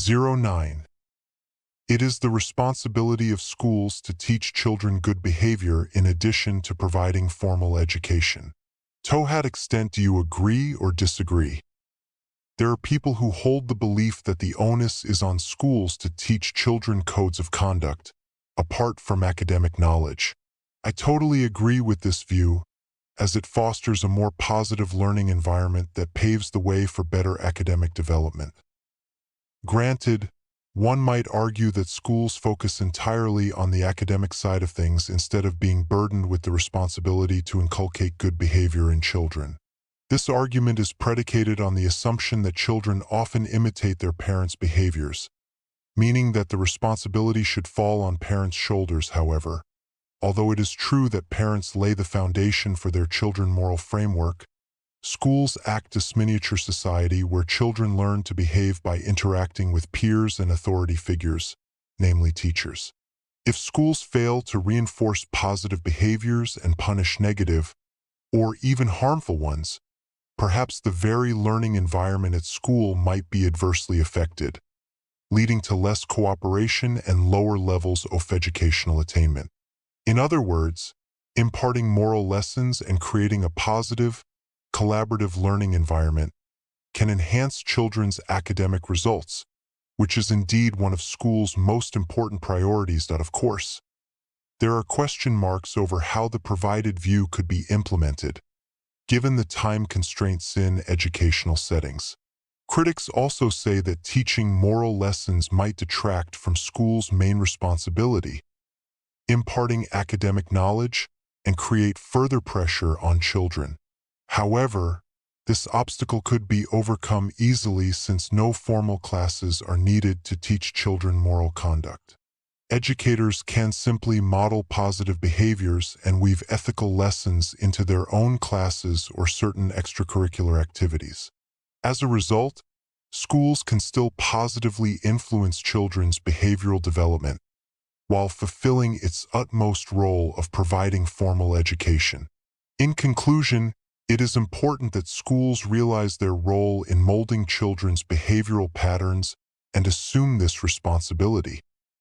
WT2-09. It is the responsibility of schools to teach children good behavior in addition to providing formal education. To what extent do you agree or disagree? There are people who hold the belief that the onus is on schools to teach children codes of conduct, apart from academic knowledge. I totally agree with this view, as it fosters a more positive learning environment that paves the way for better academic development. Granted, one might argue that schools focus entirely on the academic side of things instead of being burdened with the responsibility to inculcate good behavior in children. This argument is predicated on the assumption that children often imitate their parents' behaviors, meaning that the responsibility should fall on parents' shoulders. However, although it is true that parents lay the foundation for their children's moral framework, schools act as miniature society where children learn to behave by interacting with peers and authority figures, namely teachers. If schools fail to reinforce positive behaviors and punish negative, or even harmful ones, perhaps the very learning environment at school might be adversely affected, leading to less cooperation and lower levels of educational attainment. In other words, imparting moral lessons and creating a positive, collaborative learning environment can enhance children's academic results, which is indeed one of schools' most important priorities. Of course, there are question marks over how the provided view could be implemented, given the time constraints in educational settings. Critics also say that teaching moral lessons might detract from schools' main responsibility, imparting academic knowledge, and create further pressure on children. However, this obstacle could be overcome easily since no formal classes are needed to teach children moral conduct. Educators can simply model positive behaviors and weave ethical lessons into their own classes or certain extracurricular activities. As a result, schools can still positively influence children's behavioral development while fulfilling its utmost role of providing formal education. In conclusion, it is important that schools realize their role in molding children's behavioral patterns and assume this responsibility.